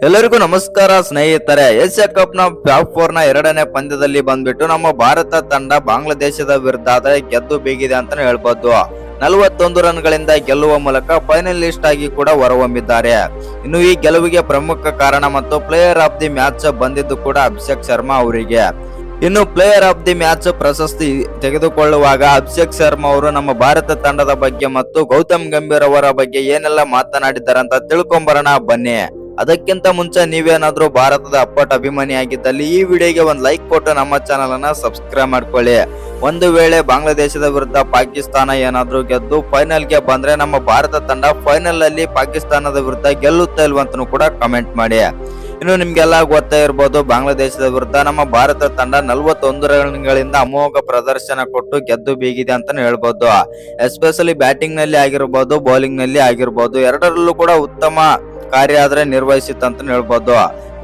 ಎಲ್ಲರಿಗೂ ನಮಸ್ಕಾರ ಸ್ನೇಹಿತರೆ. ಏಷ್ಯಾ ಕಪ್ ನ ಟಾಪ್ 4 ನ ಎರಡನೇ ಪಂದ್ಯದಲ್ಲಿ ಬಂದ್ಬಿಟ್ಟು ನಮ್ಮ ಭಾರತ ತಂಡ ಬಾಂಗ್ಲಾದೇಶದ ವಿರುದ್ಧ ಗೆದ್ದು ಬೀಗಿದೆ ಅಂತಾನೆ ಹೇಳ್ಬೋದು. 41 ರನ್ಗಳಿಂದ ಗೆಲ್ಲುವ ಮೂಲಕ ಫೈನಲಿಸ್ಟ್ ಆಗಿ ಕೂಡ ಹೊರಹೊಮ್ಮಿದ್ದಾರೆ. ಇನ್ನು ಈ ಗೆಲುವಿಗೆ ಪ್ರಮುಖ ಕಾರಣ ಮತ್ತು ಪ್ಲೇಯರ್ ಆಫ್ ದಿ ಮ್ಯಾಚ್ ಬಂದಿದ್ದು ಕೂಡ ಅಭಿಷೇಕ್ ಶರ್ಮಾ ಅವರಿಗೆ. ಇನ್ನು ಪ್ಲೇಯರ್ ಆಫ್ ದಿ ಮ್ಯಾಚ್ ಪ್ರಶಸ್ತಿ ತೆಗೆದುಕೊಳ್ಳುವಾಗ ಅಭಿಷೇಕ್ ಶರ್ಮಾ ಅವರು ನಮ್ಮ ಭಾರತ ತಂಡದ ಬಗ್ಗೆ ಮತ್ತು ಗೌತಮ್ ಗಂಭೀರ್ ಅವರ ಬಗ್ಗೆ ಏನೆಲ್ಲ ಮಾತನಾಡಿದ್ದಾರೆ ಅಂತ ತಿಳ್ಕೊಂಬರೋಣ ಬನ್ನಿ. ಅದಕ್ಕಿಂತ ಮುಂಚೆ ನೀವೇನಾದ್ರೂ ಭಾರತದ ಅಪ್ಪಟ ಅಭಿಮಾನಿ ಆಗಿದ್ದಲ್ಲಿ ಈ ವಿಡಿಯೋಗೆ ಒಂದು ಲೈಕ್ ಕೊಟ್ಟು ನಮ್ಮ ಚಾನಲ್ ಅನ್ನ ಸಬ್ಸ್ಕ್ರೈಬ್ ಮಾಡ್ಕೊಳ್ಳಿ. ಒಂದು ವೇಳೆ ಬಾಂಗ್ಲಾದೇಶದ ವಿರುದ್ಧ ಪಾಕಿಸ್ತಾನ ಏನಾದ್ರೂ ಗೆದ್ದು ಫೈನಲ್ ಗೆ ಬಂದ್ರೆ ನಮ್ಮ ಭಾರತ ತಂಡ ಫೈನಲ್ ಅಲ್ಲಿ ಪಾಕಿಸ್ತಾನದ ವಿರುದ್ಧ ಗೆಲ್ಲುತ್ತಾ ಇಲ್ವಂತನೂ ಕೂಡ ಕಮೆಂಟ್ ಮಾಡಿ. ಇನ್ನು ನಿಮ್ಗೆಲ್ಲ ಗೊತ್ತಾ ಇರ್ಬೋದು, ಬಾಂಗ್ಲಾದೇಶದ ವಿರುದ್ಧ ನಮ್ಮ ಭಾರತ ತಂಡ 41 ರನ್ಗಳಿಂದ ಅಮೋಘ ಪ್ರದರ್ಶನ ಕೊಟ್ಟು ಗೆದ್ದು ಬೀಗಿದೆ ಅಂತಾನೆ ಹೇಳ್ಬೋದು. ಎಸ್ಪೆಷಲಿ ಬ್ಯಾಟಿಂಗ್ ನಲ್ಲಿ ಆಗಿರ್ಬೋದು, ಬೌಲಿಂಗ್ ನಲ್ಲಿ ಆಗಿರ್ಬೋದು, ಎರಡರಲ್ಲೂ ಕೂಡ ಉತ್ತಮ ಕಾರ್ಯ ಆದ್ರೆ ನಿರ್ವಹಿಸಿತ್ತು ಅಂತ ಹೇಳ್ಬೋದು.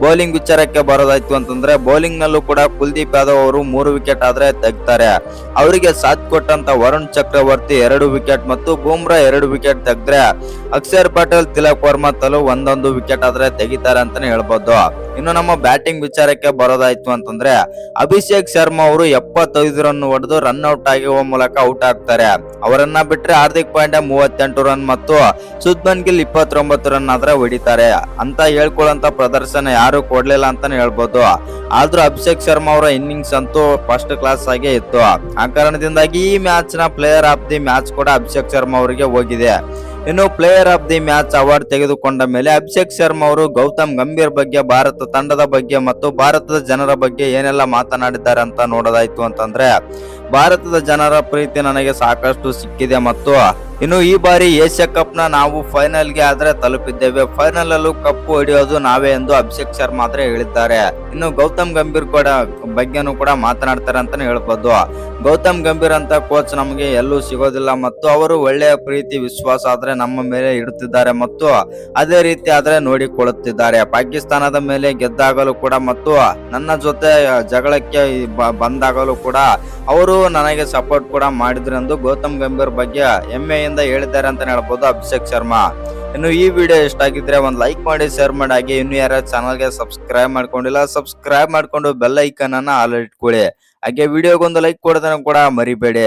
ಬೌಲಿಂಗ್ ವಿಚಾರಕ್ಕೆ ಬರೋದಾಯ್ತು ಅಂತಂದ್ರೆ ಬೌಲಿಂಗ್ ನಲ್ಲೂ ಕೂಡ ಕುಲ್ದೀಪ್ ಯಾದವ್ ಅವರು 3 ವಿಕೆಟ್ ಆದ್ರೆ ತೆಗ್ತಾರೆ. ಅವರಿಗೆ ಸಾಥ್ ಕೊಟ್ಟಂತ ವರುಣ್ ಚಕ್ರವರ್ತಿ 2 ವಿಕೆಟ್ ಮತ್ತು ಬೂಮ್ರಾ 2 ವಿಕೆಟ್ ತೆಗೆದ್ರೆ ಅಕ್ಷರ್ ಪಟೇಲ್, ತಿಲಕ್ ವರ್ಮಾ ತಲೂ ಒಂದೊಂದು ವಿಕೆಟ್ ಆದ್ರೆ ತೆಗಿತಾರೆ ಅಂತಾನೆ ಹೇಳ್ಬೋದು. ಇನ್ನು ನಮ್ಮ ಬ್ಯಾಟಿಂಗ್ ವಿಚಾರಕ್ಕೆ ಬರೋದಾಯ್ತು ಅಂತಂದ್ರೆ ಅಭಿಷೇಕ್ ಶರ್ಮಾ ಅವರು 75 ರನ್ ಹೊಡೆದು ರನ್ ಔಟ್ ಆಗುವ ಮೂಲಕ ಔಟ್ ಆಗ್ತಾರೆ. ಅವರನ್ನ ಬಿಟ್ರೆ ಹಾರ್ದಿಕ್ ಪಾಂಡ್ಯ 38 ರನ್ ಮತ್ತು ಶುಭ್ಮನ್ ಗಿಲ್ 29 ರನ್ ಆದ್ರೆ ಹೊಡಿತಾರೆ. ಅಂತ ಹೇಳ್ಕೊಳ್ಳುವಂತ ಪ್ರದರ್ಶನ ಯಾರು ಕೊಡ್ಲಿಲ್ಲ ಅಂತಾನೆ ಹೇಳ್ಬೋದು. ಆದ್ರೂ ಅಭಿಷೇಕ್ ಶರ್ಮಾ ಅವರ ಇನ್ನಿಂಗ್ಸ್ ಅಂತೂ ಫಸ್ಟ್ ಕ್ಲಾಸ್ ಆಗೇ ಇತ್ತು. ಆ ಕಾರಣದಿಂದಾಗಿ ಈ ಮ್ಯಾಚ್ ನ ಪ್ಲೇಯರ್ ಆಫ್ ದಿ ಮ್ಯಾಚ್ ಕೂಡ ಅಭಿಷೇಕ್ ಶರ್ಮಾ ಅವರಿಗೆ ಹೋಗಿದೆ. ಇನ್ನು player of the match award ತೆಗೆದುಕೊಂಡ ಮೇಲೆ ಅಭಿಷೇಕ್ ಶರ್ಮಾ ಅವರು ಗೌತಮ್ ಗಂಭೀರ್ ಬಗ್ಗೆ, ಭಾರತ ತಂಡದ ಬಗ್ಗೆ ಮತ್ತು ಭಾರತದ ಜನರ ಬಗ್ಗೆ ಏನೆಲ್ಲ ಮಾತನಾಡಿದ್ದಾರೆ ಅಂತ ನೋಡೋದಾಯ್ತು ಅಂತಂದ್ರೆ, ಭಾರತದ ಜನರ ಪ್ರೀತಿ ನನಗೆ ಸಾಕಷ್ಟು ಸಿಕ್ಕಿದೆ ಮತ್ತು ಇನ್ನು ಈ ಬಾರಿ ಏಷ್ಯಾ ಕಪ್ ನ ನಾವು ಫೈನಲ್ ಗೆ ಆದ್ರೆ ತಲುಪಿದ್ದೇವೆ, ಫೈನಲ್ ಅಲ್ಲೂ ಕಪ್ಪು ಹಿಡಿಯೋದು ನಾವೇ ಎಂದು ಅಭಿಷೇಕ್ ಶರ್ಮಾ ಆದ್ರೆ ಹೇಳಿದ್ದಾರೆ. ಇನ್ನು ಗೌತಮ್ ಗಂಭೀರ್ ಕೂಡ ಬಗ್ಗೆನೂ ಕೂಡ ಮಾತನಾಡ್ತಾರೆ ಅಂತಾನೆ ಹೇಳ್ಬೋದು. ಗೌತಮ್ ಗಂಭೀರ್ ಅಂತ ಕೋಚ್ ನಮಗೆ ಎಲ್ಲೂ ಸಿಗೋದಿಲ್ಲ ಮತ್ತು ಅವರು ಒಳ್ಳೆಯ ಪ್ರೀತಿ ವಿಶ್ವಾಸ ಆದ್ರೆ ನಮ್ಮ ಮೇಲೆ ಇಡುತ್ತಿದ್ದಾರೆ ಮತ್ತು ಅದೇ ರೀತಿ ಆದ್ರೆ ನೋಡಿಕೊಳ್ಳುತ್ತಿದ್ದಾರೆ. ಪಾಕಿಸ್ತಾನದ ಮೇಲೆ ಗೆದ್ದಾಗಲೂ ಕೂಡ ಮತ್ತು ನನ್ನ ಜೊತೆ ಜಗಳಕ್ಕೆ ಬಂದಾಗಲೂ ಕೂಡ ಅವರು ನನಗೆ ಸಪೋರ್ಟ್ ಕೂಡ ಮಾಡಿದ್ರು ಎಂದು ಗೌತಮ್ ಗಂಭೀರ್ ಬಗ್ಗೆ ಹೆಮ್ಮೆಯಿಂದ ಹೇಳಿದ್ದಾರೆ ಅಂತ ಹೇಳ್ಬೋದು ಅಭಿಷೇಕ್ ಶರ್ಮಾ. ಇನ್ನು ಈ ವಿಡಿಯೋ ಇಷ್ಟ ಆಗಿದ್ರೆ ಒಂದು ಲೈಕ್ ಮಾಡಿ, ಶೇರ್ ಮಾಡಿ. ಹಾಗೆ ಇನ್ನು ಯಾರ ಚಾನಲ್ಗೆ ಸಬ್ಸ್ಕ್ರೈಬ್ ಮಾಡ್ಕೊಂಡಿಲ್ಲ, ಸಬ್ಸ್ಕ್ರೈಬ್ ಮಾಡ್ಕೊಂಡು ಬೆಲ್ ಐಕನ್ ಅನ್ನ ಆಲ್ ಇಟ್ಕೊಳ್ಳಿ. ಹಾಗೆ ವಿಡಿಯೋಗೊಂದು ಲೈಕ್ ಕೊಡೋದನ್ನ ಕೂಡ ಮರಿಬೇಡಿ.